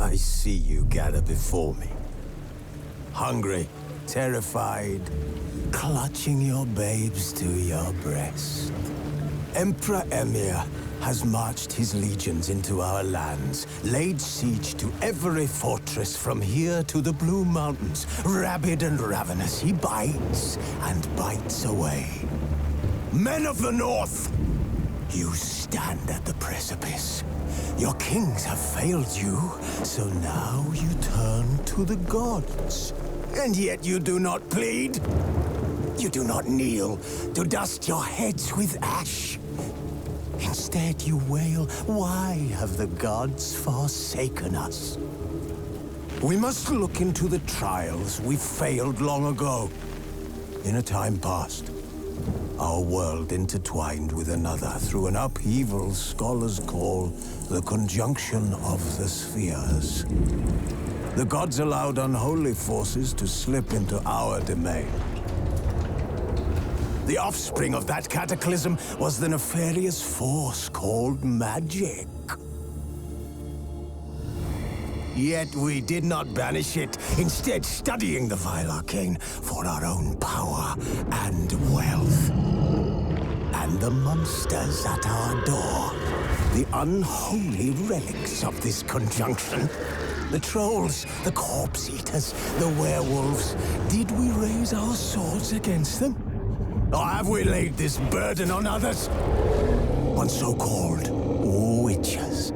I see you gather before me. Hungry, terrified, clutching your babes to your breast. Emperor Emir has marched his legions into our lands, laid siege to every fortress from here to the Blue Mountains. Rabid and ravenous, he bites and bites away. Men of the North, you stand at the precipice. Your kings have failed you, so now you turn to the gods. And yet you do not plead. You do not kneel to dust your heads with ash. Instead you wail, why have the gods forsaken us? We must look into the trials we failed long ago. In a time past, our world intertwined with another through an upheaval scholars call the conjunction of the spheres. The gods allowed unholy forces to slip into our domain. The offspring of that cataclysm was the nefarious force called magic. Yet we did not banish it, instead studying the vile arcane for our own power and wealth. And the monsters at our door, the unholy relics of this conjunction. The trolls, the corpse-eaters, the werewolves. Did we raise our swords against them? Or have we laid this burden on others? On so-called witches.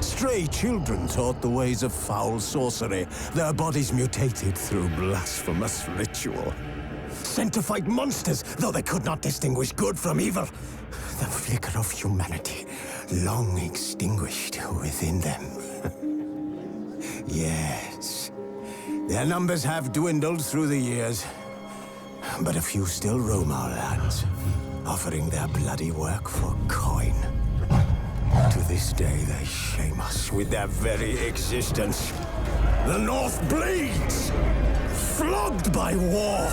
Stray children taught the ways of foul sorcery, their bodies mutated through blasphemous ritual. Sent to fight monsters, though they could not distinguish good from evil. The flicker of humanity, long extinguished within them. Yes, their numbers have dwindled through the years, but a few still roam our lands, offering their bloody work for coin. To this day, they shame us with their very existence. The North bleeds, flogged by war.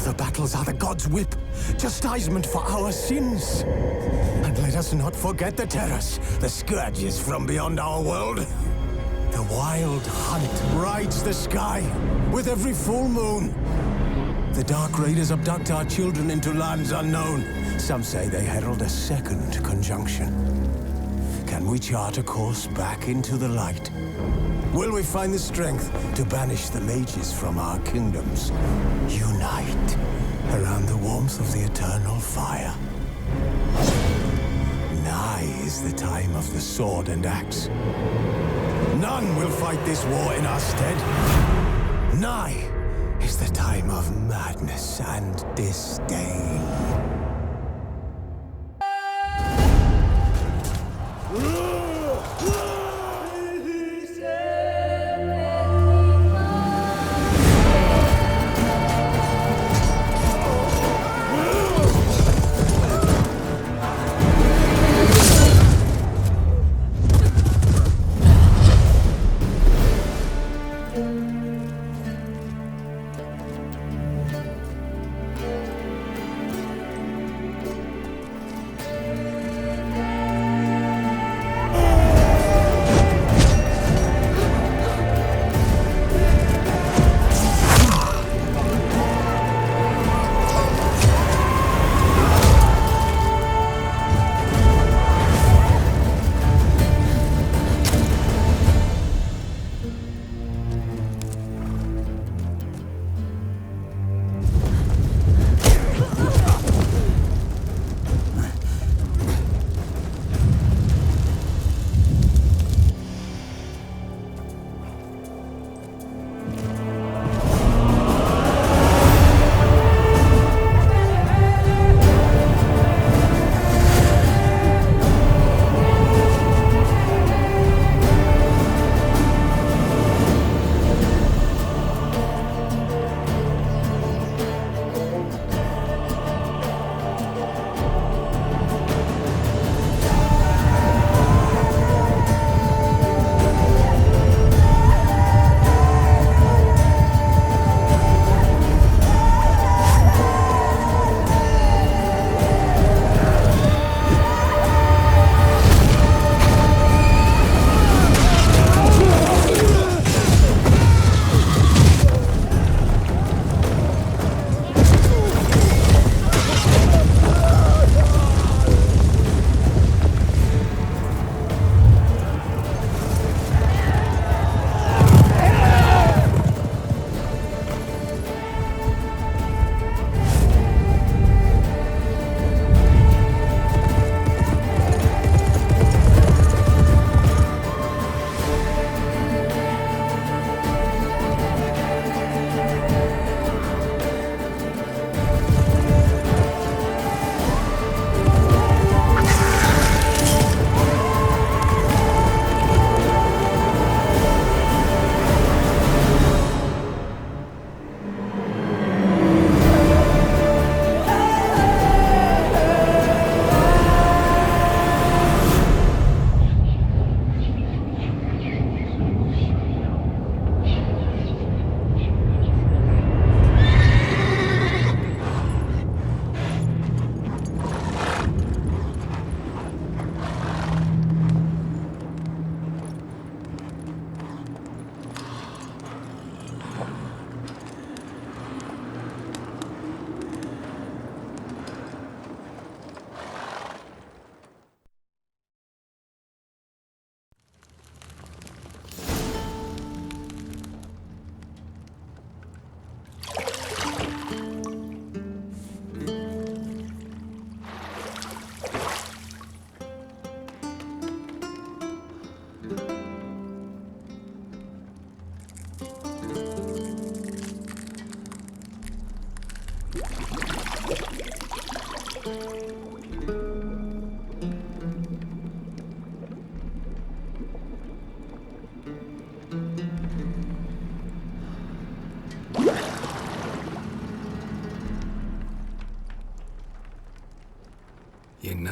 The battles are the gods' whip, chastisement for our sins. And let us not forget the terrors, the scourges from beyond our world. The wild hunt rides the sky with every full moon. The Dark Raiders abduct our children into lands unknown. Some say they herald a second conjunction. Can we chart a course back into the light? Will we find the strength to banish the mages from our kingdoms? Unite around the warmth of the eternal fire. Nigh is the time of the sword and axe. None will fight this war in our stead. Nigh is the time of madness and disdain.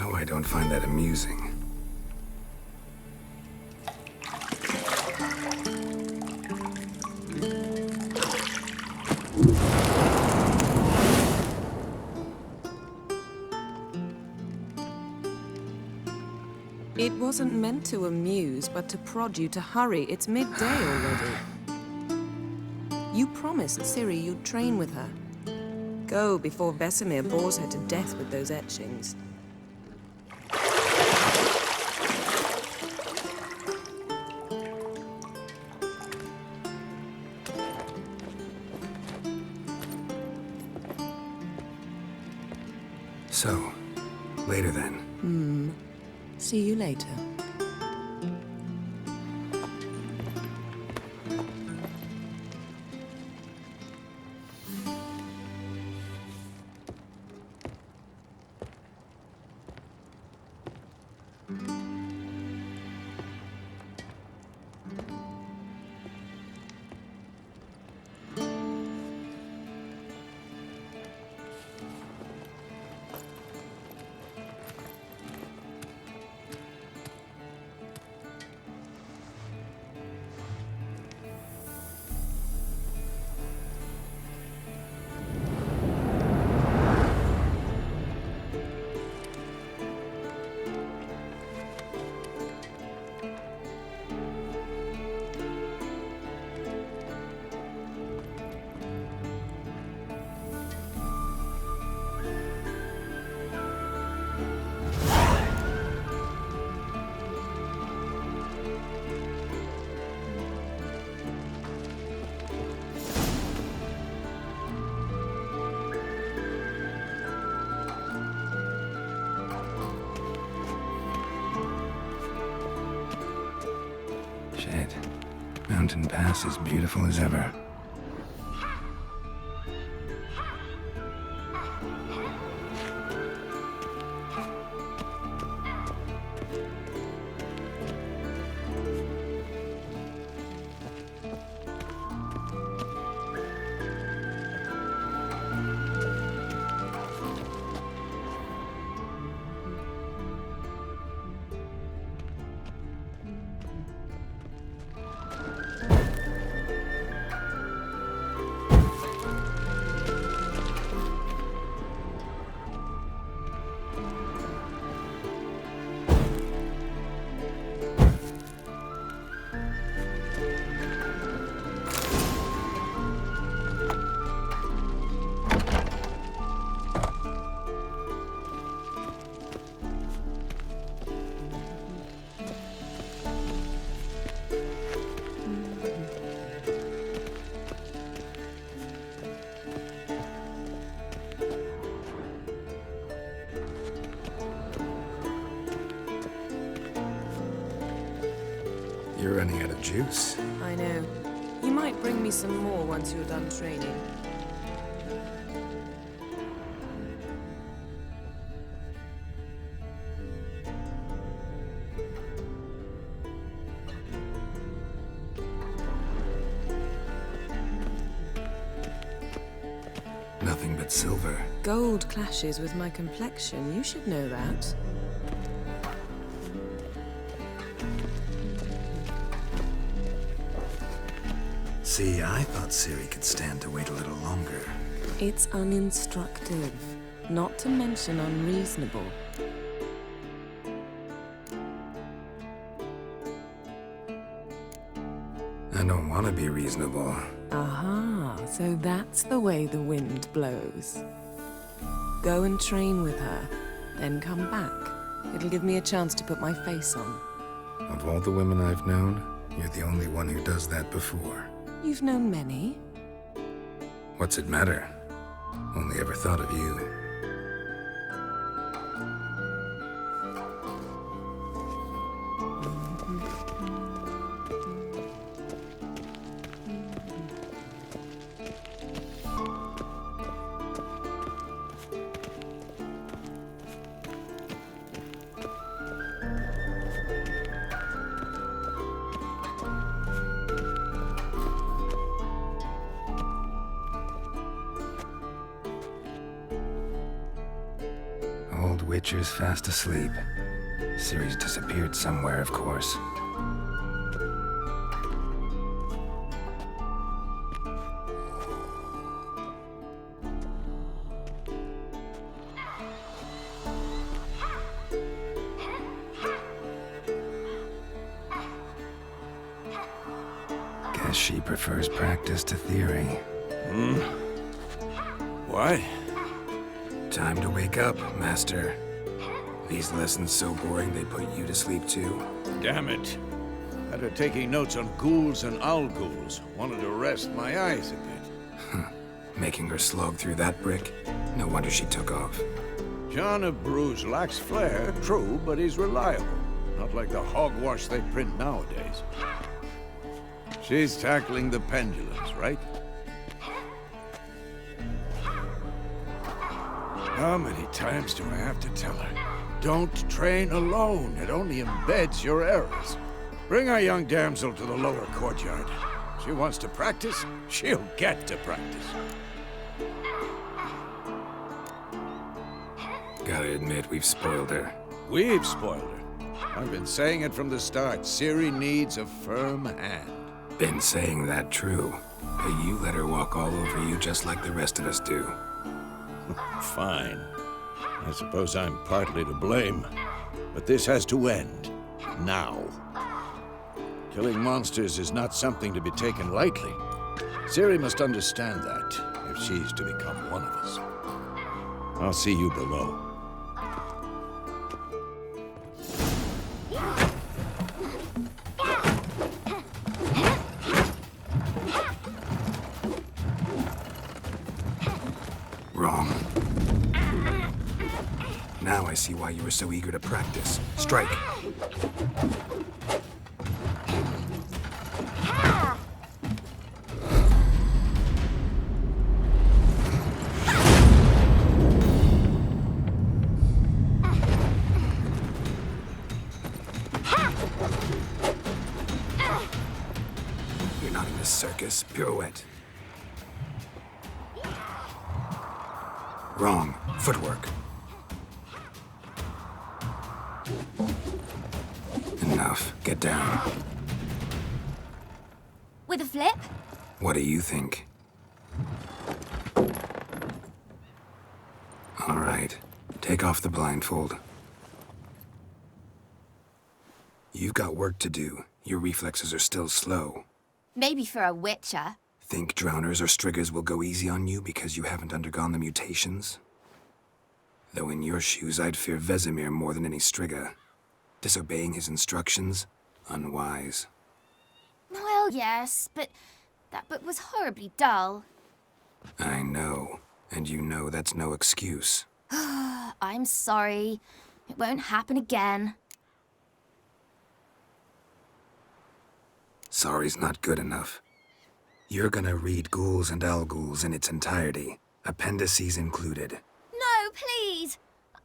know I don't find that amusing. It wasn't meant to amuse, but to prod you to hurry. It's midday already. You promised Ciri you'd train with her. Go before Vesemir bores her to death with those etchings. So, later then. See you later. Shit. Mountain Pass is beautiful as ever. You're running out of juice. I know. You might bring me some more once you're done training. Nothing but silver. Gold clashes with my complexion. You should know that. See, I thought Ciri could stand to wait a little longer. It's uninstructive, not to mention unreasonable. I don't want to be reasonable. Aha, so that's the way the wind blows. Go and train with her, then come back. It'll give me a chance to put my face on. Of all the women I've known, you're the only one who does that before. You've known many. What's it matter? Only ever thought of you. Witcher's fast asleep. Ciri's disappeared somewhere, of course. Guess she prefers practice to theory. What? Time to wake up, Master. These lessons so boring they put you to sleep too. Damn it. Had her taking notes on ghouls and owl-ghouls. Wanted to rest my eyes a bit. Making her slog through that brick? No wonder she took off. John of Bruges lacks flair, true, but he's reliable. Not like the hogwash they print nowadays. She's tackling the pendulums, right? How many times do I have to tell her? Don't train alone. It only embeds your errors. Bring our young damsel to the lower courtyard. She wants to practice, she'll get to practice. Gotta admit, we've spoiled her. We've spoiled her. I've been saying it from the start. Ciri needs a firm hand. Been saying that true. But you let her walk all over you just like the rest of us do. Fine. I suppose I'm partly to blame. But this has to end. Now. Killing monsters is not something to be taken lightly. Ciri must understand that, if she's to become one of us. I'll see you below. Wrong. Now I see why you were so eager to practice. Strike. You're not in this circus. Pirouette. Wrong. Footwork. Enough. Get down. With a flip? What do you think? All right. Take off the blindfold. You've got work to do. Your reflexes are still slow. Maybe for a witcher. Think drowners or striggers will go easy on you because you haven't undergone the mutations? Though in your shoes, I'd fear Vesemir more than any strigger. Disobeying his instructions? Unwise. Well, yes, but that book was horribly dull. I know. And you know that's no excuse. I'm sorry. It won't happen again. Sorry's not good enough. You're gonna read Ghouls and Owl-Ghouls in its entirety, appendices included. No, please!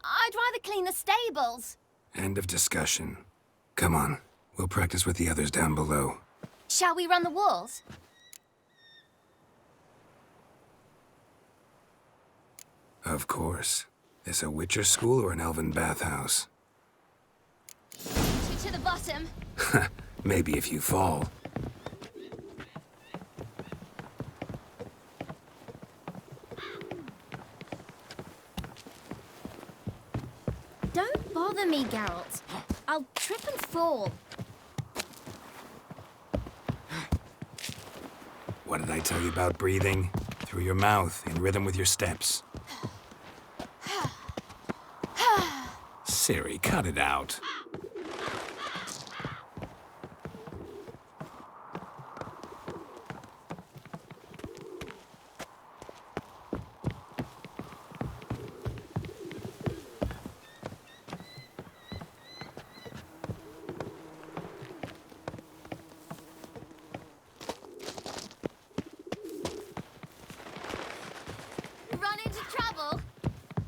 I'd rather clean the stables. End of discussion. Come on, we'll practice with the others down below. Shall we run the walls? Of course. This a Witcher school or an elven bathhouse? Two to the bottom. Maybe if you fall. Don't bother me, Geralt. I'll trip and fall. What did I tell you about breathing? Through your mouth, in rhythm with your steps. Ciri, cut it out. Run into trouble?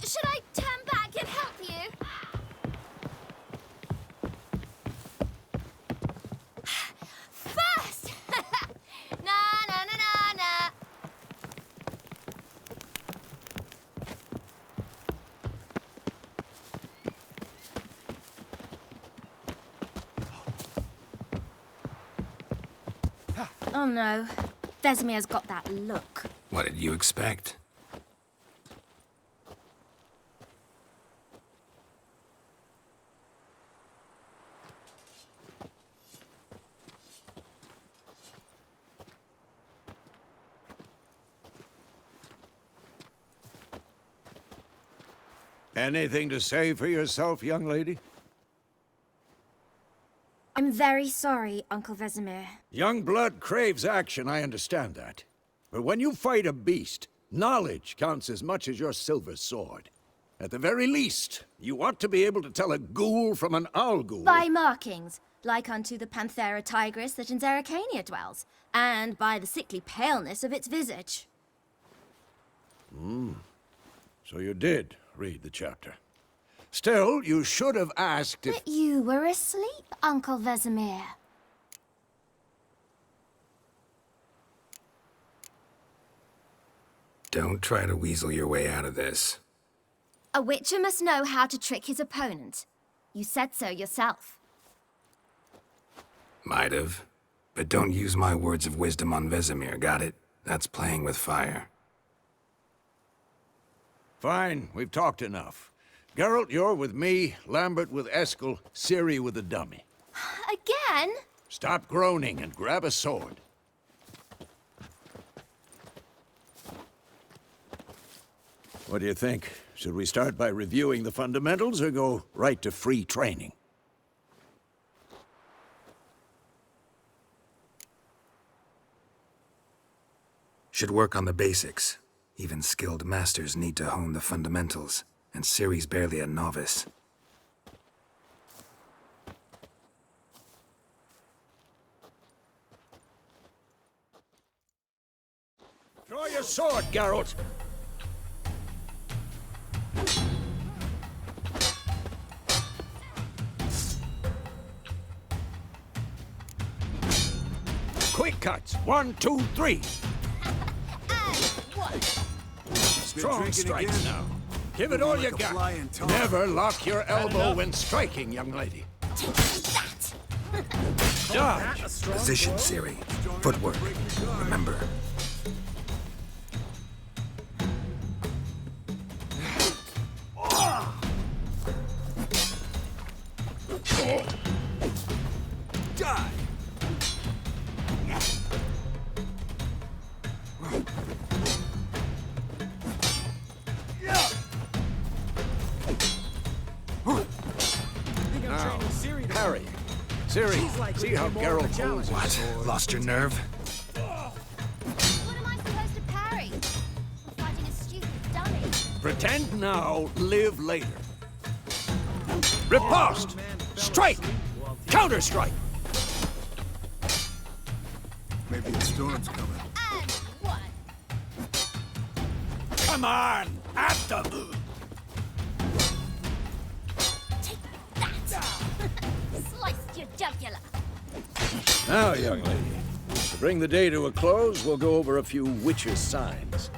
Should I turn back and help you? Oh no. Vesemir's got that look. What did you expect? Anything to say for yourself, young lady? I'm very sorry, Uncle Vesemir. Young blood craves action, I understand that. But when you fight a beast, knowledge counts as much as your silver sword. At the very least, you ought to be able to tell a ghoul from an owl ghoul. By markings, like unto the Panthera tigris that in Zerrikania dwells, and by the sickly paleness of its visage. So you did read the chapter. Still, you should have asked if... But you were asleep, Uncle Vesemir. Don't try to weasel your way out of this. A witcher must know how to trick his opponent. You said so yourself. Might have. But don't use my words of wisdom on Vesemir, got it? That's playing with fire. Fine, we've talked enough. Geralt, you're with me, Lambert with Eskel, Ciri with the dummy. Again? Stop groaning and grab a sword. What do you think? Should we start by reviewing the fundamentals or go right to free training? Should work on the basics. Even skilled masters need to hone the fundamentals, and Ciri's barely a novice. Draw your sword, Geralt! Quick cuts! 1, 2, 3! Strong strikes now. Give it all you got. Never lock your elbow when striking, young lady. Dodge! Position, Ciri. Footwork. Remember. Die! Now, parry. Ciri, see how Geralt holds his sword. Lost your nerve? What am I supposed to parry? I'm fighting a stupid dummy. Pretend now, live later. Riposte! Strike! Counter-strike! Maybe a storm's coming. And one. Come on! At them! Take that! Sliced your jugular. Now, young lady, to bring the day to a close, we'll go over a few witches' signs.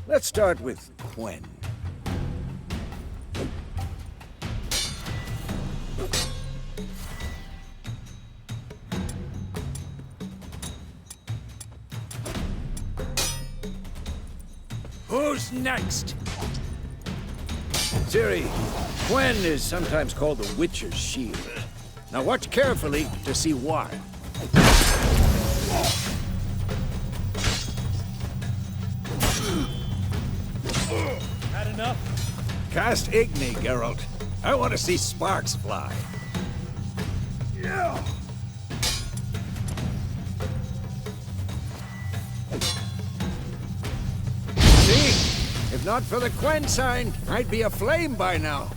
Let's start with Quen. Who's next? Ciri, Quen is sometimes called the Witcher's Shield. Now watch carefully to see why. Had enough? Cast Igni, Geralt. I want to see sparks fly. Yeah! See? If not for the Quen sign, I'd be aflame by now.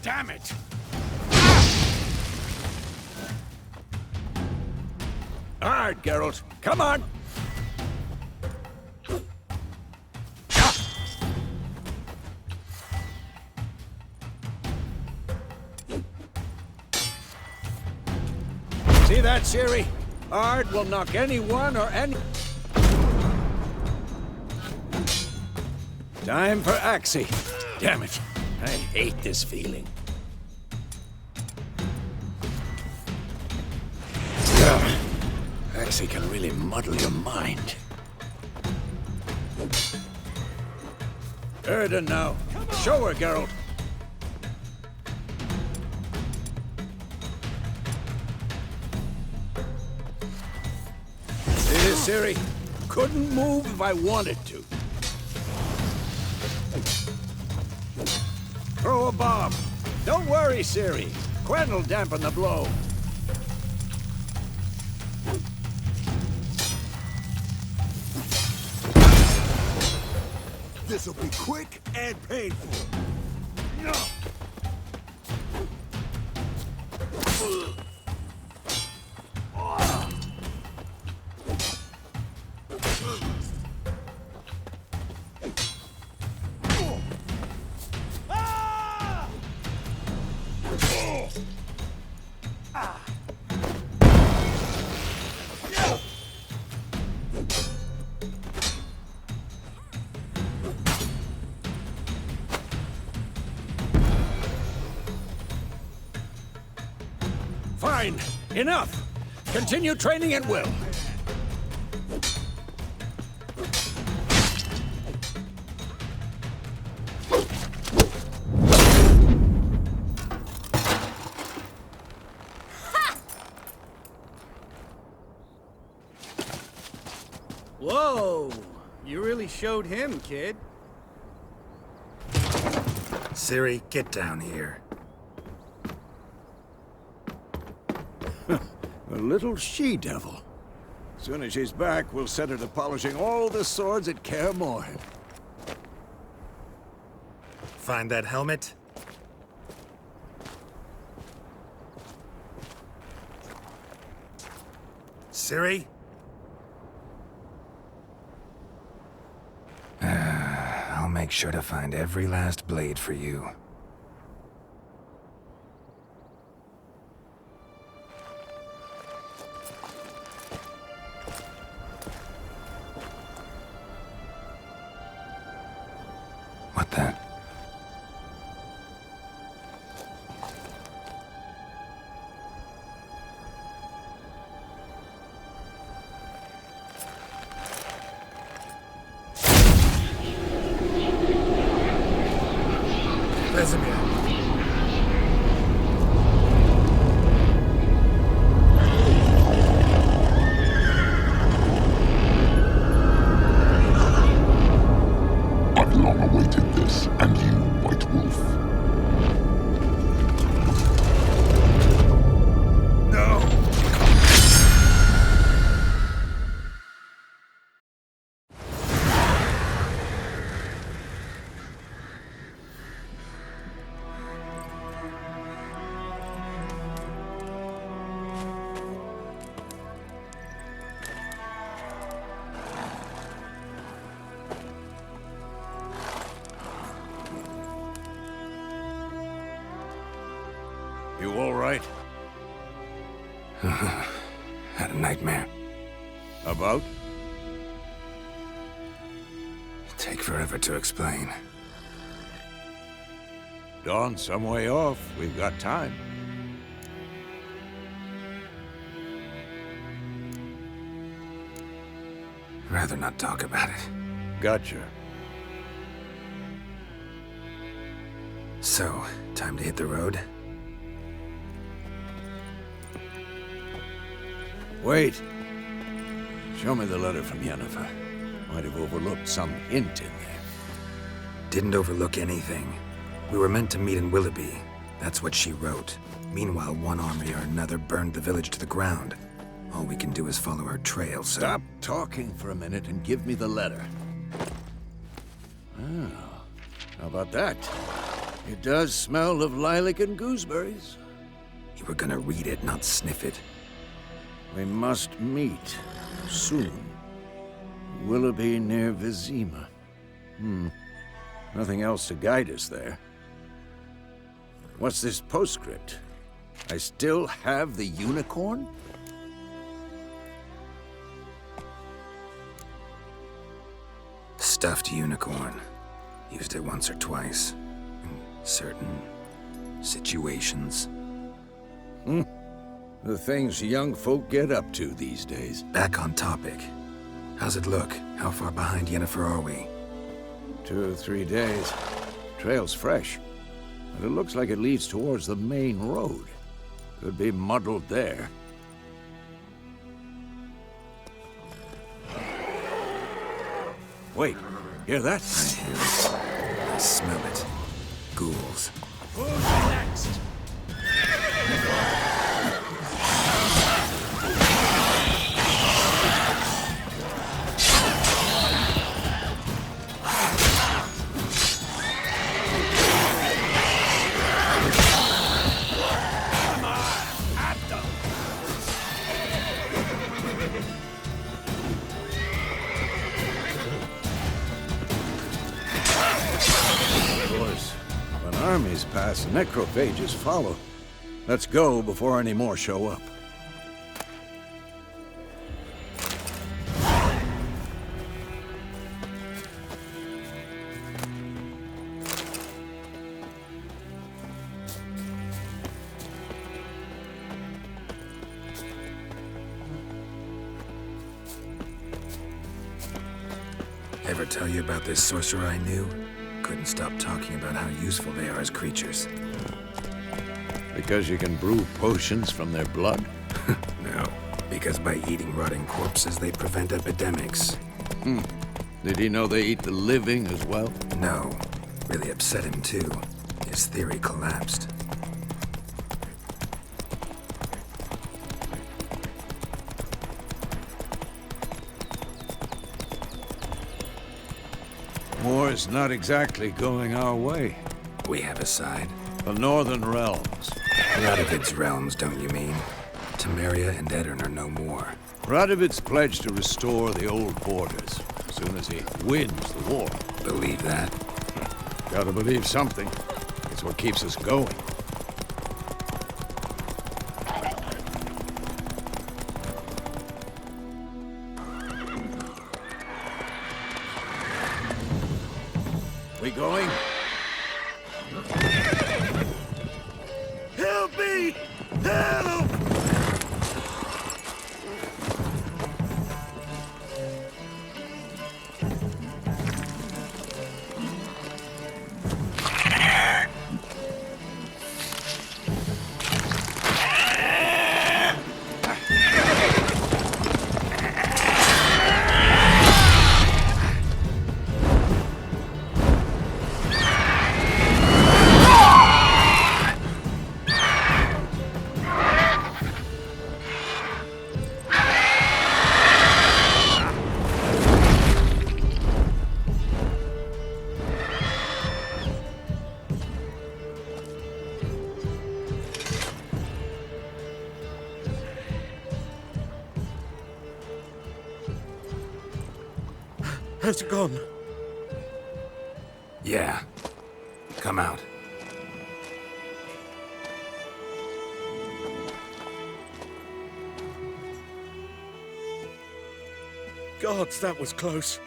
Damn it! All right, Geralt. Come on! See that, Ciri? Ard will knock anyone or any... Time for Axie. Damn it. I hate this feeling. taxi can really muddle your mind. Erden now. Show her, Geralt. See this, Ciri? Couldn't move if I wanted to. Throw a bomb. Don't worry, Ciri. Quen will dampen the blow. This'll be quick and painful. No. Fine. Enough. Continue training at will. Whoa! You really showed him, kid. Ciri, get down here. A little she-devil. Soon as she's back, we'll set her to polishing all the swords at Kaer Morhen. Find that helmet? Ciri? I'll make sure to find every last blade for you. What the? Vesemir. I've long awaited this, and you, White Wolf. No! You all right? Had a nightmare. About? Take forever to explain. Dawn's some way off. We've got time. Rather not talk about it. Gotcha. So, time to hit the road? Wait. Show me the letter from Yennefer. Might have overlooked some hint in there. Didn't overlook anything. We were meant to meet in Willoughby. That's what she wrote. Meanwhile, one army or another burned the village to the ground. All we can do is follow her trail, so... Stop talking for a minute and give me the letter. Oh, how about that? It does smell of lilac and gooseberries. You were gonna read it, not sniff it. We must meet soon. Willoughby near Vizima. Nothing else to guide us there. What's this postscript? I still have the unicorn? Stuffed unicorn. Used it once or twice. In certain situations. The things young folk get up to these days. Back on topic. How's it look? How far behind Yennefer are we? 2 or 3 days. Trail's fresh. But it looks like it leads towards the main road. Could be muddled there. Wait, hear that? I hear it. I smell it. Ghouls. Who's next? Armies pass, necrophages follow. Let's go before any more show up. Ever tell you about this sorcerer I knew? Couldn't stop talking about how useful they are as creatures. Because you can brew potions from their blood? No, because by eating rotting corpses, they prevent epidemics. Did he know they eat the living as well? No, really upset him too. His theory collapsed. War's not exactly going our way. We have a side. The Northern Realms. Radovid's realms, don't you mean? Temeria and Edirn are no more. Radovid's pledged to restore the old borders as soon as he wins the war. Believe that? Gotta believe something. It's what keeps us going. We going? Help me! Help! Has it gone? Yeah. Come out. Gods, that was close.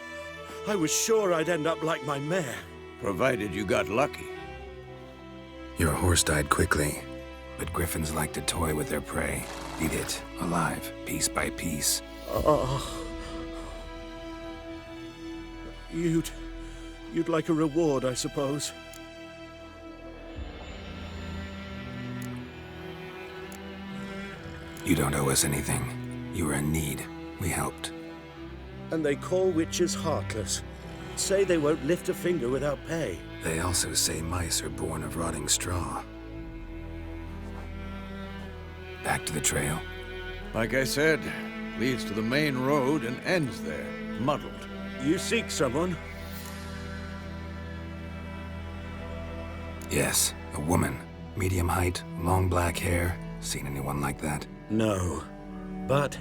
I was sure I'd end up like my mare. Provided you got lucky. Your horse died quickly, but griffins like to toy with their prey. Eat it, alive, piece by piece. You'd like a reward, I suppose. You don't owe us anything. You were in need. We helped. And they call witches heartless. Say they won't lift a finger without pay. They also say mice are born of rotting straw. Back to the trail? Like I said, leads to the main road and ends there, muddled. You seek someone? Yes, a woman. Medium height, long black hair. Seen anyone like that? No. But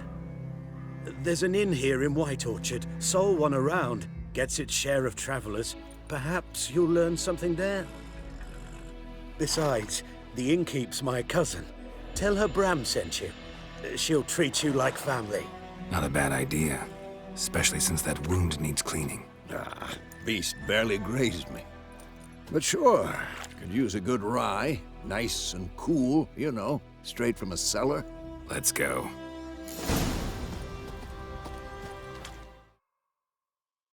there's an inn here in White Orchard. Sole one around. Gets its share of travelers. Perhaps you'll learn something there. Besides, the innkeep's my cousin. Tell her Bram sent you. She'll treat you like family. Not a bad idea. Especially since that wound needs cleaning. Beast barely grazed me. But sure, could use a good rye. Nice and cool, you know, straight from a cellar. Let's go.